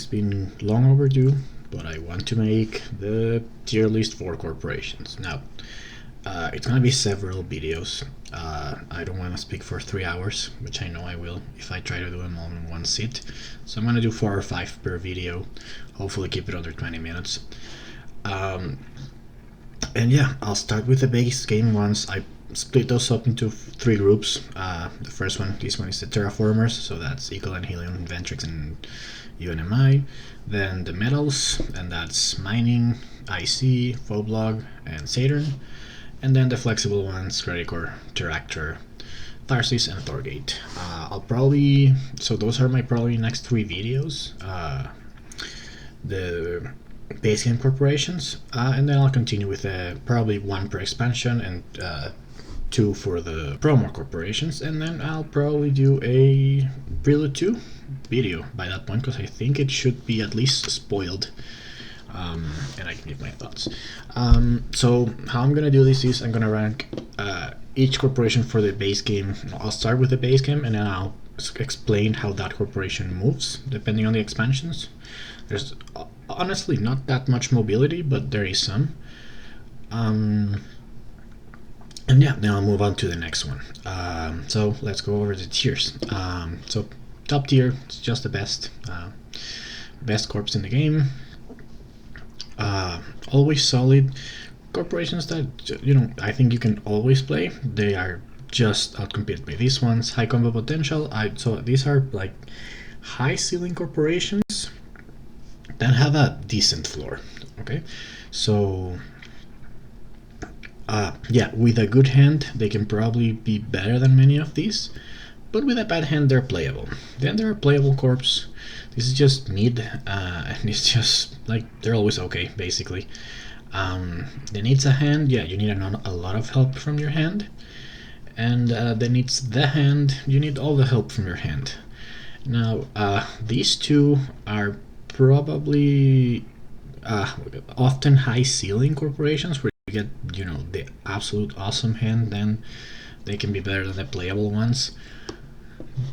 it's been long overdue, but I want to make the tier list for corporations. Now, it's gonna be several videos. I don't want to speak for 3 hours, which I know I will if I try to do them all in one sit. So I'm gonna do 4 or 5 per video. Hopefully keep it under 20 minutes. And yeah, I'll start with the base game ones. I split those up into 3 groups. The first one, this one is the Terraformers, so that's Ecoline, Helion, Inventrix and UNMI. Then the metals, and that's mining, IC, Foblog, and Saturn. And then the flexible ones, Credicore, Terractor, Tharsis, and Thorgate. So those are my probably next 3 videos. The base game corporations, and then I'll continue with probably 1 per expansion and 2 for the promo corporations, and then I'll probably do a Prelude 2 video by that point, because I think it should be at least spoiled, and I can give my thoughts. So how I'm gonna do this is I'm gonna rank each corporation for the base game. I'll start with the base game, and then I'll explain how that corporation moves depending on the expansions. There's honestly not that much mobility, but there is some. And yeah, then I'll move on to the next one. So let's go over the tiers. So top tier, it's just the best corps in the game. Always solid corporations that I think you can always play. They are just outcompeted by these ones. High combo potential. So these are like high ceiling corporations that have a decent floor. Okay, so yeah, with a good hand they can probably be better than many of these, but with a bad hand they're playable. Then there are playable corps. This is just mid, and it's just like they're always okay basically. Then it's a hand, yeah, you need a lot of help from your hand, and then it's the hand, you need all the help from your hand. Now these two are probably often high ceiling corporations where you get the absolute awesome hand, then they can be better than the playable ones,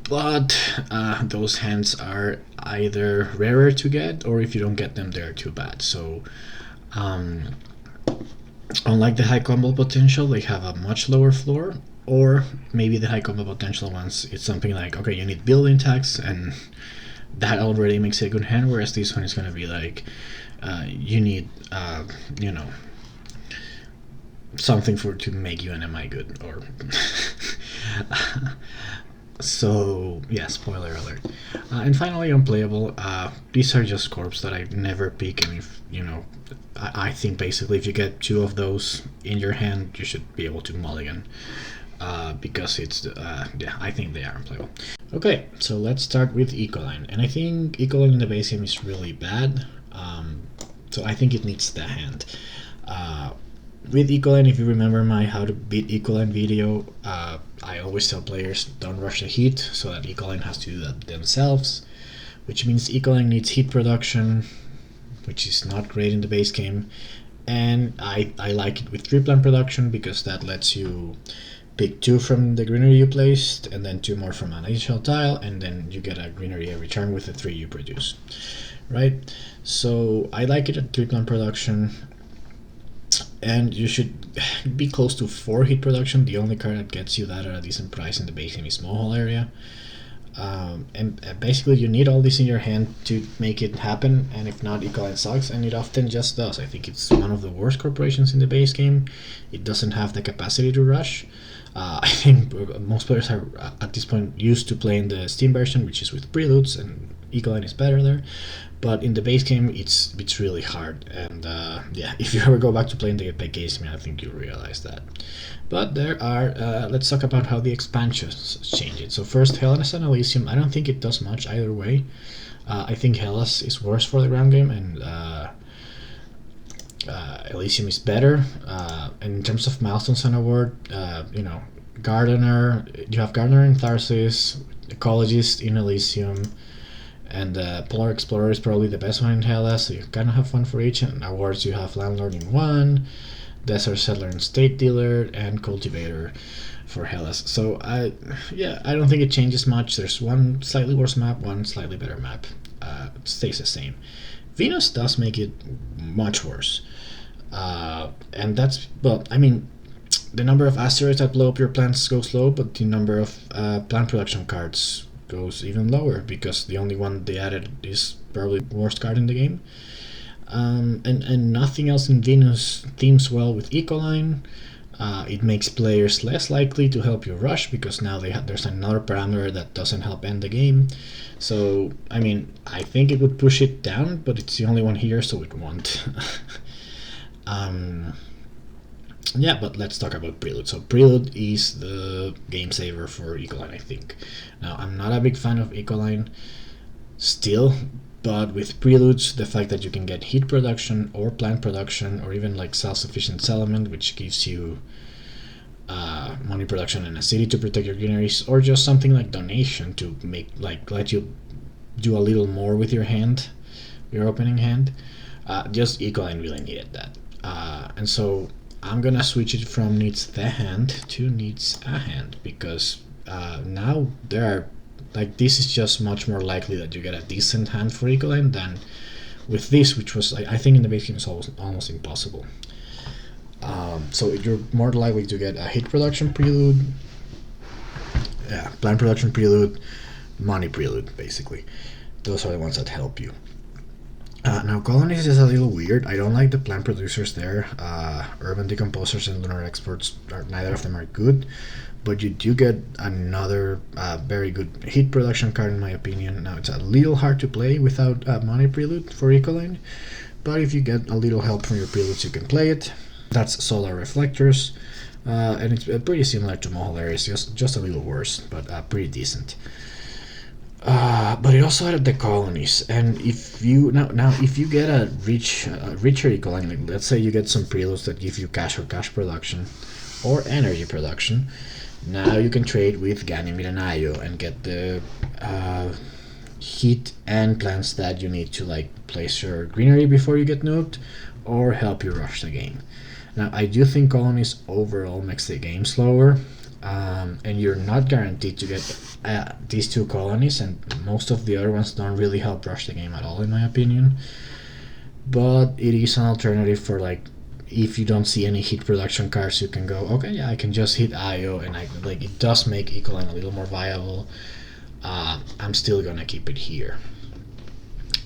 but those hands are either rarer to get, or if you don't get them they're too bad. So unlike the high combo potential, they have a much lower floor, or maybe the high combo potential ones, it's something like, okay, you need building tax, and that already makes it a good hand, whereas this one is going to be like you need something to make UNMI good, or so yeah, spoiler alert. And finally, unplayable, these are just corps that I never pick, and if I think basically if you get 2 of those in your hand you should be able to mulligan, because it's yeah, I think they are unplayable. Okay, so let's start with Ecoline, and I think Ecoline in the base game is really bad, so I think it needs the hand. With Ecoline, if you remember my how to beat Ecoline video, I always tell players don't rush the heat, so that Ecoline has to do that themselves, which means Ecoline needs heat production, which is not great in the base game, and I like it with 3 plant production, because that lets you pick 2 from the greenery you placed, and then 2 more from an additional tile, and then you get a greenery every turn with the 3 you produce, right? So I like it at 3 plant production, and you should be close to 4 heat production. The only card that gets you that at a decent price in the base game is Mohole area. And basically you need all this in your hand to make it happen, and if not, Ecoline sucks, and it often just does. I think it's one of the worst corporations in the base game. It doesn't have the capacity to rush. I think most players are at this point used to playing the Steam version, which is with preludes, and Ecoline is better there. But in the base game, it's really hard, and yeah, if you ever go back to playing the base game, I think you'll realize that. But there are, let's talk about how the expansions change it. So first, Hellas and Elysium, I don't think it does much either way. I think Hellas is worse for the ground game, and Elysium is better. And in terms of milestones and award, Gardener, you have Gardener in Tharsis, Ecologist in Elysium, and Polar Explorer is probably the best one in Hellas, so you kind of have one for each. And awards, you have Landlord in 1, Desert Settler and State Dealer, and Cultivator for Hellas. So I don't think it changes much. There's one slightly worse map, one slightly better map. stays the same. Venus does make it much worse. And that's, well, I mean, the number of asteroids that blow up your plants goes low, but the number of plant production cards goes even lower, because the only one they added is probably the worst card in the game. And nothing else in Venus themes well with Ecoline. It makes players less likely to help you rush, because now there's another parameter that doesn't help end the game. So, I mean, I think it would push it down, but it's the only one here, so it won't. Yeah, but let's talk about Prelude. So Prelude is the game saver for Ecoline, I think. Now, I'm not a big fan of Ecoline still, but with Preludes, the fact that you can get heat production or plant production, or even like self-sufficient settlement, which gives you money production in a city to protect your greeneries, or just something like donation to make, like, let you do a little more with your hand, your opening hand. Just Ecoline really needed that. And so I'm gonna switch it from needs the hand to needs a hand, because now there are, like, this is just much more likely that you get a decent hand for Ecoline than with this, which was, I think in the base game is almost impossible. So you're more likely to get a hit production prelude, plant production prelude, money prelude, basically. Those are the ones that help you. Now, colonies is a little weird. I don't like the plant producers there. Urban decomposers and lunar exports, neither of them are good, but you do get another very good heat production card, in my opinion. Now, it's a little hard to play without money prelude for Ecoline, but if you get a little help from your preludes, you can play it. That's solar reflectors, and it's pretty similar to Moholaris, just a little worse, but pretty decent. But it also added the colonies, and if you if you get a richer Ecoline, like let's say you get some preludes that give you cash or cash production or energy production, now you can trade with Ganymede and Io and get the heat and plants that you need to, like, place your greenery before you get nuked or help you rush the game. Now, I do think colonies overall makes the game slower, and you're not guaranteed to get these two colonies, and most of the other ones don't really help rush the game at all, in my opinion. But it is an alternative for, like, if you don't see any heat production cards, you can go, okay, yeah, I can just hit Io, and it does make Ecoline a little more viable. I'm still gonna keep it here.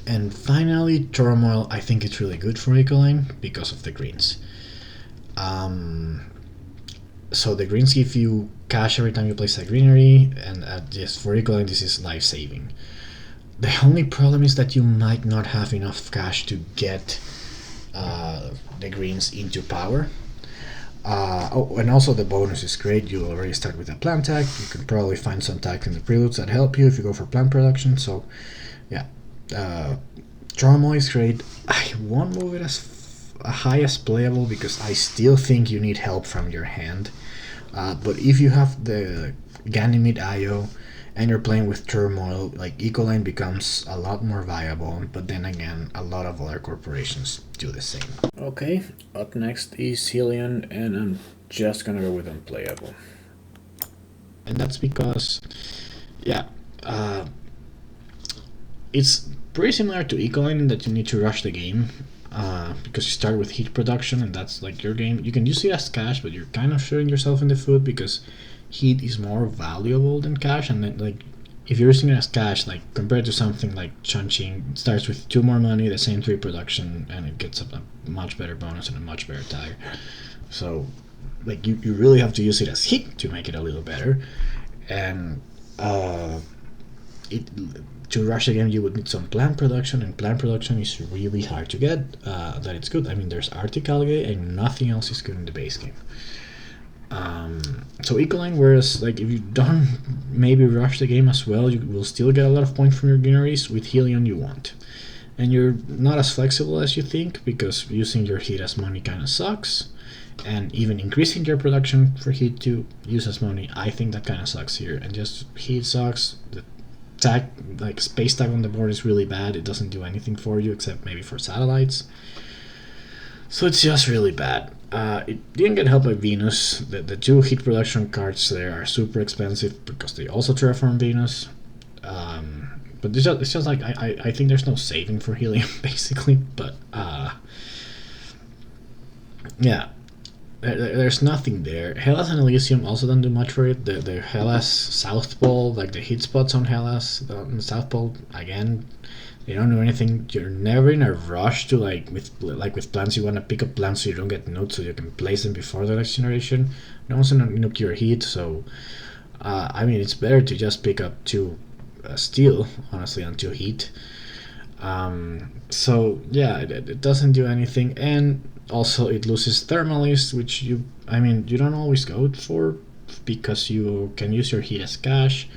And finally, Turmoil. I think it's really good for Ecoline because of the greens. So the greens give you cash every time you place a greenery, and just for Ecoline, this is life-saving. The only problem is that you might not have enough cash to get the greens into power. And also the bonus is great. You already start with a plant tag. You can probably find some tags in the preludes that help you if you go for plant production. So yeah, Turmoil is great. I won't move it as high as playable because I still think you need help from your hand. But if you have the Ganymede Io and you're playing with Turmoil, like, Ecoline becomes a lot more viable, but then again, a lot of other corporations do the same. Okay, up next is Helion, and I'm just gonna go with unplayable. And that's because, it's pretty similar to Ecoline in that you need to rush the game, because you start with heat production, and that's like your game. You can use it as cash, but you're kind of shooting yourself in the foot because heat is more valuable than cash, and then, like, if you're using it as cash, like, compared to something like Chunching, it starts with 2 more money, the same 3 production, and it gets a much better bonus and a much better tag. So, like, you really have to use it as heat to make it a little better, and to rush the game, you would need some plant production, and plant production is really hard to get. That it's good. I mean, there's Arctic algae, and nothing else is good in the base game. So Ecoline, whereas, like, if you don't maybe rush the game as well, you will still get a lot of points from your greeneries. With Helion, you won't. And you're not as flexible as you think, because using your heat as money kind of sucks. And even increasing your production for heat to use as money, I think that kind of sucks here. And just heat sucks. The tag, like, space tag on the board is really bad. It doesn't do anything for you except maybe for satellites. So it's just really bad. It didn't get helped by Venus. The 2 heat production cards there are super expensive because they also terraform Venus. But but it's just like I think there's no saving for Helium basically, but yeah, there's nothing there. Hellas and Elysium also don't do much for it. The Hellas South Pole, like the hit spots on Hellas, on the South Pole, again, they don't do anything. You're never in a rush to with plants. You want to pick up plants so you don't get nuked, so you can place them before the next generation. No one's gonna nuke your heat, so I mean it's better to just pick up 2 steel, honestly, on 2 heat. So yeah, it doesn't do anything, and also it loses Thermalist, which you don't always go for because you can use your heat as cash,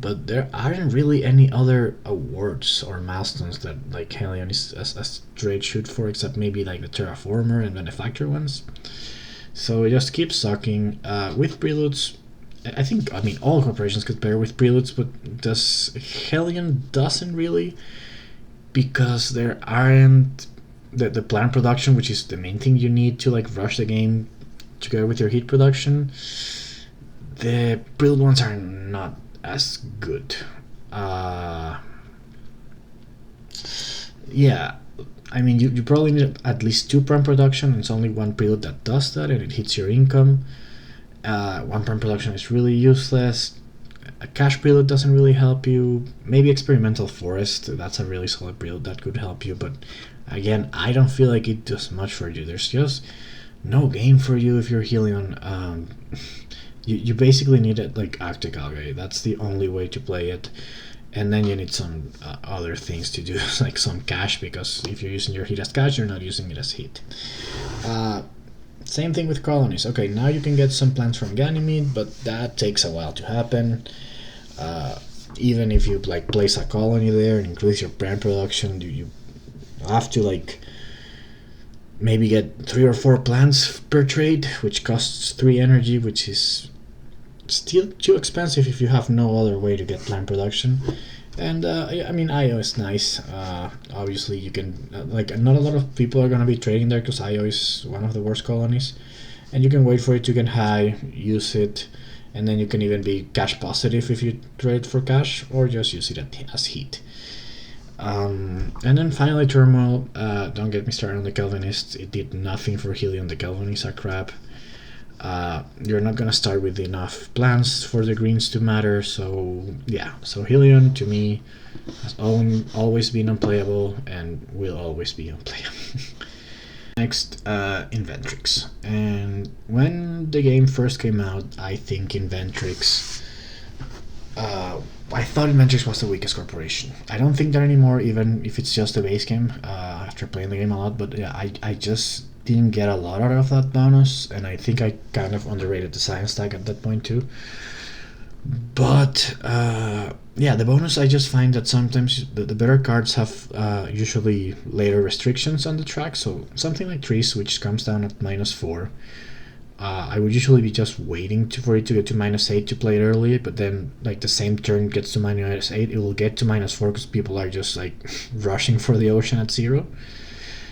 but there aren't really any other awards or milestones that like Helion is a straight shoot for, except maybe like the Terraformer and Benefactor ones. So it just keeps sucking. With Preludes, I think all corporations could pair with Preludes, but Helion doesn't really, because there aren't the plant production, which is the main thing you need to like rush the game together with your heat production. The Prelude ones are not as good. Yeah, you probably need at least 2 prime production, and it's only 1 Prelude that does that, and it hits your income. 1 prime production is really useless. A cash Prelude doesn't really help you. Maybe Experimental Forest, that's a really solid Prelude that could help you, but again, I don't feel like it does much for you. There's just no game for you if you're Helion. You basically need it like Arctic Algae. That's the only way to play it. And then you need some other things to do, like some cash, because if you're using your heat as cash, you're not using it as heat. Same thing with colonies. Okay, now you can get some plants from Ganymede, but that takes a while to happen. Even if you like place a colony there and increase your brand production, you have to like maybe get 3 or 4 plants per trade, which costs 3 energy, which is still too expensive if you have no other way to get plant production. And IO is nice. Obviously you can not a lot of people are going to be trading there because IO is one of the worst colonies, and you can wait for it to get high, use it, and then you can even be cash positive if you trade for cash, or just use it as heat. And then finally Turmoil. Don't get me started on the Calvinists. It did nothing for Helion. The Calvinists are crap. You're not gonna start with enough plants for the greens to matter, so yeah. So Helion to me has always been unplayable and will always be unplayable. Next, Inventrix. And when the game first came out, I think Inventrix I thought Inventrix was the weakest corporation. I don't think that anymore, even if it's just a base game, after playing the game a lot, but yeah, I just didn't get a lot out of that bonus, and I think I kind of underrated the science tag at that point too. But yeah, the bonus, I just find that sometimes the better cards have usually later restrictions on the track, so something like Trees, which comes down at -4. I would usually be just waiting for it to get to -8 to play it early, but then like the same turn gets to -8, it will get to -4 because people are just like rushing for the ocean at 0.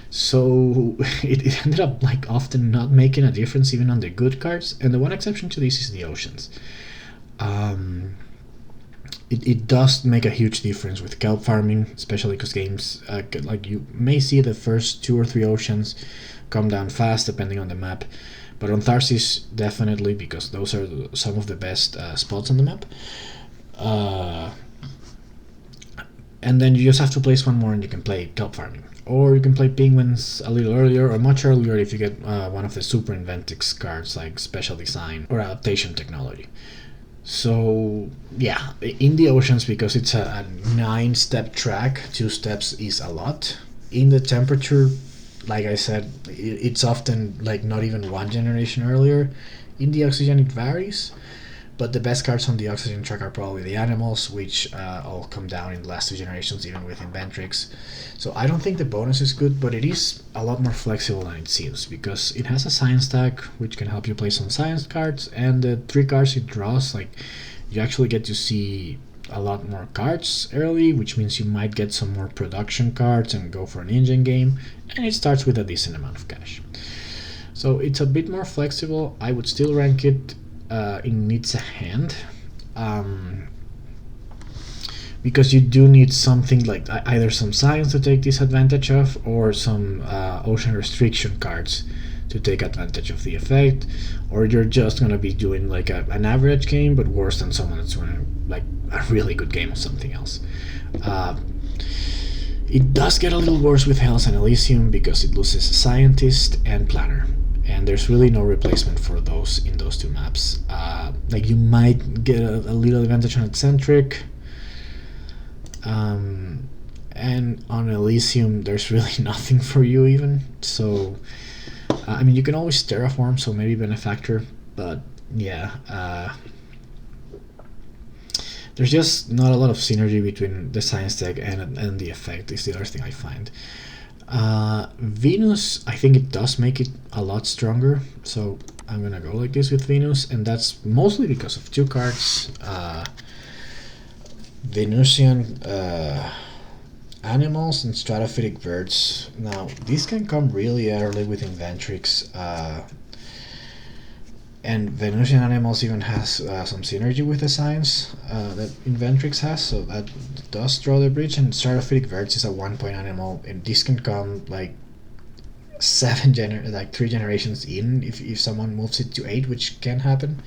So it ended up like often not making a difference even on the good cards, and the one exception to this is the oceans. It does make a huge difference with kelp farming, especially because games like you may see the first 2 or 3 oceans come down fast depending on the map, but on Tharsis definitely, because those are some of the best spots on the map. And then you just have to place 1 more and you can play kelp farming, or you can play penguins a little earlier or much earlier if you get one of the super Inventrix cards like special design or adaptation technology. So yeah, in the oceans, because it's a 9-step track, 2 steps is a lot. In the temperature, like I said, it's often like not even 1 generation earlier. In the oxygen it varies, but the best cards on the oxygen track are probably the animals, which all come down in the last 2 generations, even with Inventrix. So I don't think the bonus is good, but it is a lot more flexible than it seems, because it has a science tag, which can help you play some science cards, and the 3 cards it draws, like you actually get to see a lot more cards early, which means you might get some more production cards and go for an engine game, and it starts with a decent amount of cash. So it's a bit more flexible. I would still rank it it needs a hand, because you do need something like either some science to take disadvantage of, or some ocean restriction cards to take advantage of the effect, or you're just gonna be doing like an average game but worse than someone that's running like a really good game of something else. It does get a little worse with Hells and Elysium because it loses Scientist and Planner, and there's really no replacement for those in those two maps. Like you might get a little advantage on Eccentric, and on Elysium there's really nothing for you even. So I mean, you can always terraform, so maybe Benefactor, but yeah, there's just not a lot of synergy between the science tag and the effect is the other thing I find. Venus, I think it does make it a lot stronger, so I'm gonna go like this with Venus, and that's mostly because of two cards. Venusian Animals and Stratophytic Birds. Now, these can come really early with Inventrix, and Venusian Animals even has some synergy with the science that Inventrix has, so that does draw the bridge. And Stratophytic Birds is a 1-point animal, and this can come like 3 generations in if someone moves it to 8, which can happen.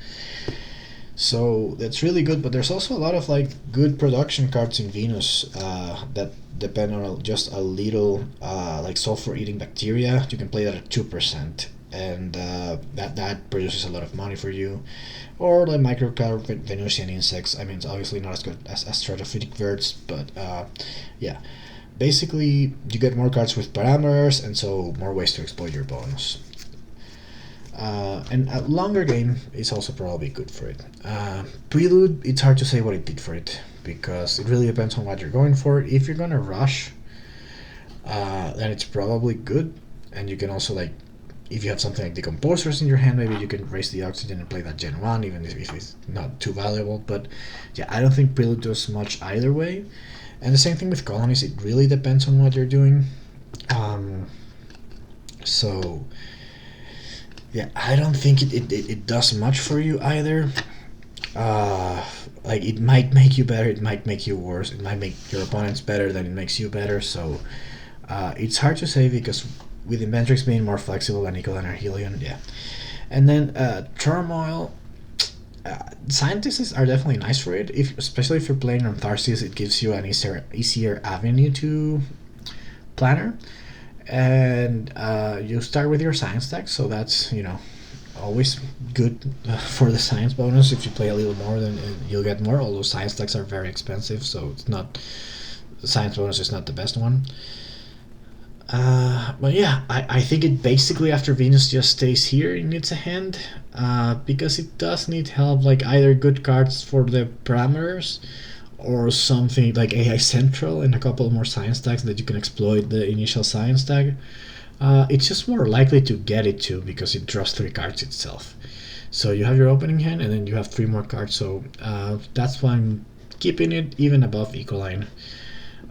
So that's really good, but there's also a lot of like good production cards in Venus that depend on just a little like sulfur eating bacteria. You can play that at 2%, and that produces a lot of money for you. Or the microcarp Venusian insects. I mean, it's obviously not as good as Stratophytic Birds, but yeah, basically you get more cards with parameters, and so more ways to exploit your bonus. And a longer game is also probably good for it. Prelude, it's hard to say what it did for it, because it really depends on what you're going for. If you're gonna rush, then it's probably good, and you can also, like, if you have something like Decomposers in your hand, maybe you can raise the Oxygen and play that Gen 1, even if it's not too valuable. But yeah, I don't think Prelude does much either way. And the same thing with Colonies, it really depends on what you're doing. So yeah, I don't think it does much for you either. Like, it might make you better, it might make you worse, it might make your opponents better than it makes you better. So it's hard to say, because with Inventrix being more flexible than Ecoline or Helion, yeah. And then Turmoil, Scientists are definitely nice for it, especially if you're playing on Tharsis. It gives you an easier avenue to Planner. And you start with your science deck, so that's, always good for the science bonus. If you play a little more, then you'll get more, although science decks are very expensive, so it's not, the science bonus is not the best one. But yeah, I think it basically, after Venus, just stays here. It needs a hand, because it does need help, like either good cards for the parameters, or something like AI Central and a couple more science tags that you can exploit the initial science tag. It's just more likely to get it too, because it draws 3 cards itself. So you have your opening hand, and then you have 3 more cards, so that's why I'm keeping it even above Ecoline.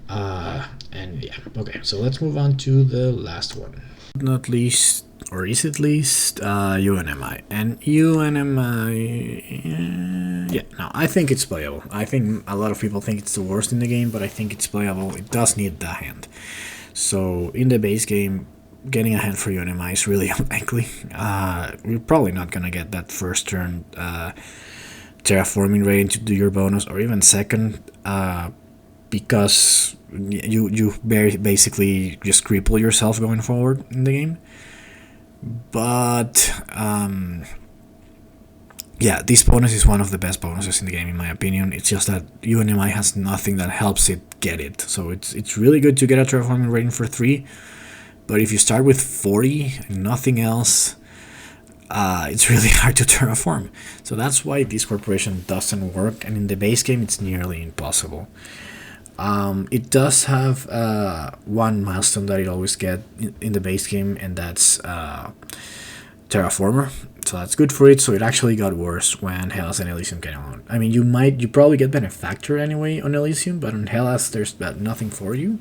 And yeah, okay, so let's move on to the last one. Not least, or is it least, UNMI. And UNMI, yeah, no, I think it's playable. I think a lot of people think it's the worst in the game, but I think it's playable. It does need the hand. So in the base game, getting a hand for UNMI is really unlikely. You're probably not gonna get that first turn terraforming rating to do your bonus, or even second, because you basically just cripple yourself going forward in the game. But yeah, this bonus is one of the best bonuses in the game, in my opinion. It's just that UNMI has nothing that helps it get it. So it's really good to get a terraforming rating for 3, but if you start with 40 and nothing else, it's really hard to terraform. So that's why this corporation doesn't work, and in the base game it's nearly impossible. It does have one milestone that it always gets in the base game, and that's Terraformer. So that's good for it. So it actually got worse when Hellas and Elysium came on. I mean, you probably get Benefactor anyway on Elysium, but on Hellas there's nothing for you.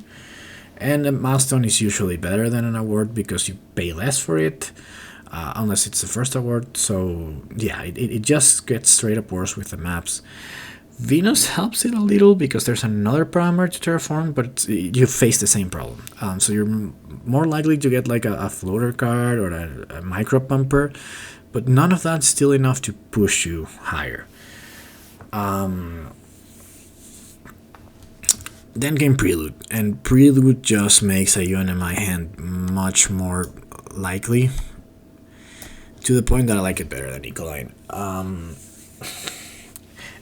And a milestone is usually better than an award because you pay less for it, unless it's the first award. So yeah, it just gets straight up worse with the maps. Venus helps it a little because there's another parameter to terraform, but you face the same problem. So you're more likely to get like a floater card or a micro pumper, but none of that's still enough to push you higher. Then came Prelude, and Prelude just makes a UNMI hand much more likely, to the point that I like it better than Ecoline.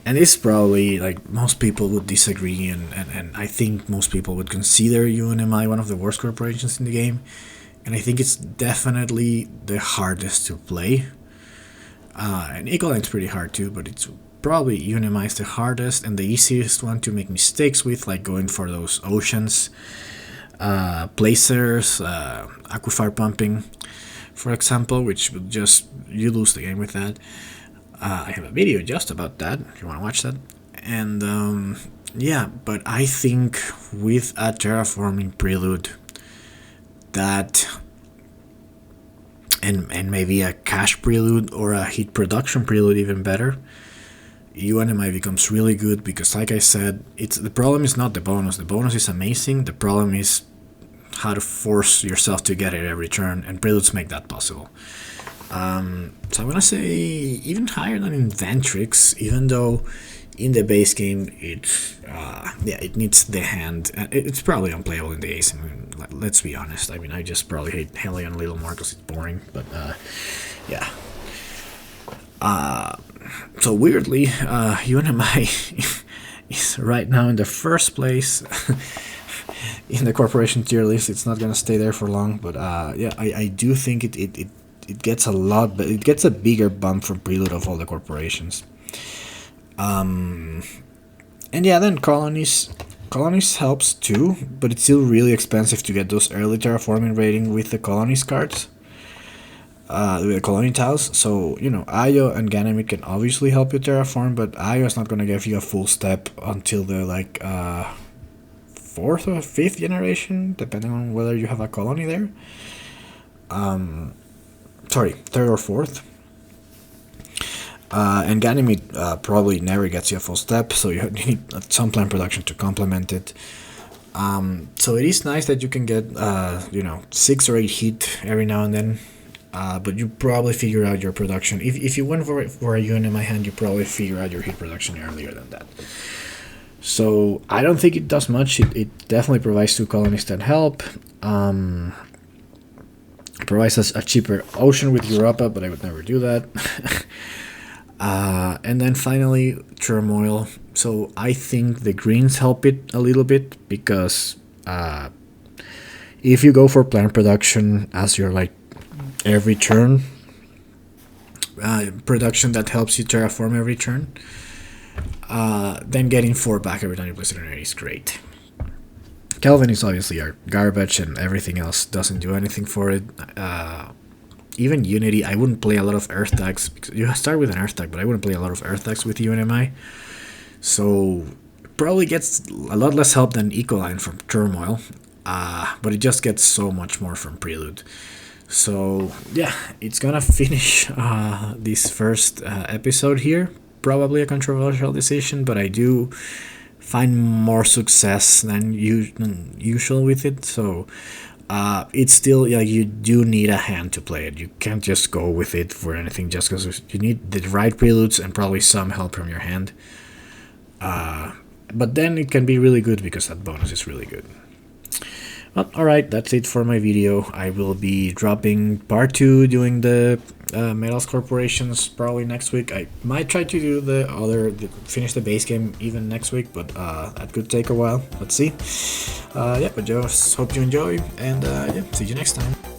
And it's probably, like, most people would disagree, and I think most people would consider UNMI one of the worst corporations in the game, and I think it's definitely the hardest to play. And Ecoline's pretty hard too, but it's probably UNMI is the hardest and the easiest one to make mistakes with, like going for those oceans, placers, aquifer pumping, for example, which would just, you lose the game with that. I have a video just about that if you want to watch that. And yeah, but I think with a terraforming prelude that and maybe a cache prelude or a heat production prelude even better, UNMI becomes really good because, like I said, the problem is not the bonus. The bonus is amazing. The problem is how to force yourself to get it every turn, and preludes make that possible. So I'm gonna say even higher than Inventrix, even though in the base game it needs the hand. It's probably unplayable in the ace. I mean, let's be honest. I mean, I just probably hate Helion a little more because it's boring. But yeah. So weirdly, UNMI is right now in the first place in the corporation tier list. It's not gonna stay there for long, but yeah, I do think it gets a lot, but it gets a bigger bump from Prelude of all the corporations. And yeah, then colonies helps too, but it's still really expensive to get those early terraforming rating with the colonies cards, with the colony tiles. So, you know, Io and Ganymede can obviously help you terraform, but Io is not going to give you a full step until the like 4th or 5th generation, depending on whether you have a colony there. Sorry, 3rd or 4th. And Ganymede probably never gets you a full step, so you need some plant production to complement it. So it is nice that you can get, you know, 6 or 8 heat every now and then, but you probably figure out your production. If you went for a UNMI hand, you probably figure out your heat production earlier than that. So I don't think it does much. It definitely provides 2 colonies that help. It provides us a cheaper ocean with Europa, but I would never do that. And then finally, Turmoil. So I think the greens help it a little bit because if you go for plant production as your like every turn, production that helps you terraform every turn, then getting 4 back every time you place it in an area is great. Kelvin is obviously our garbage, and everything else doesn't do anything for it. Even Unity, I wouldn't play a lot of Earth tags, because you start with an Earth tag, but I wouldn't play a lot of Earth tags with UNMI. So it probably gets a lot less help than Ecoline from Turmoil, but it just gets so much more from Prelude. So yeah, it's gonna finish this first episode here. Probably a controversial decision, but I do find more success than usual with it. So it's still, yeah, you do need a hand to play it. You can't just go with it for anything just because you need the right preludes and probably some help from your hand. But then it can be really good because that bonus is really good. Well, alright, that's it for my video. I will be dropping part 2 doing the Metals Corporations probably next week. I might try to do finish the base game even next week, but that could take a while. Let's see. Yeah, but just hope you enjoy, and yeah, see you next time.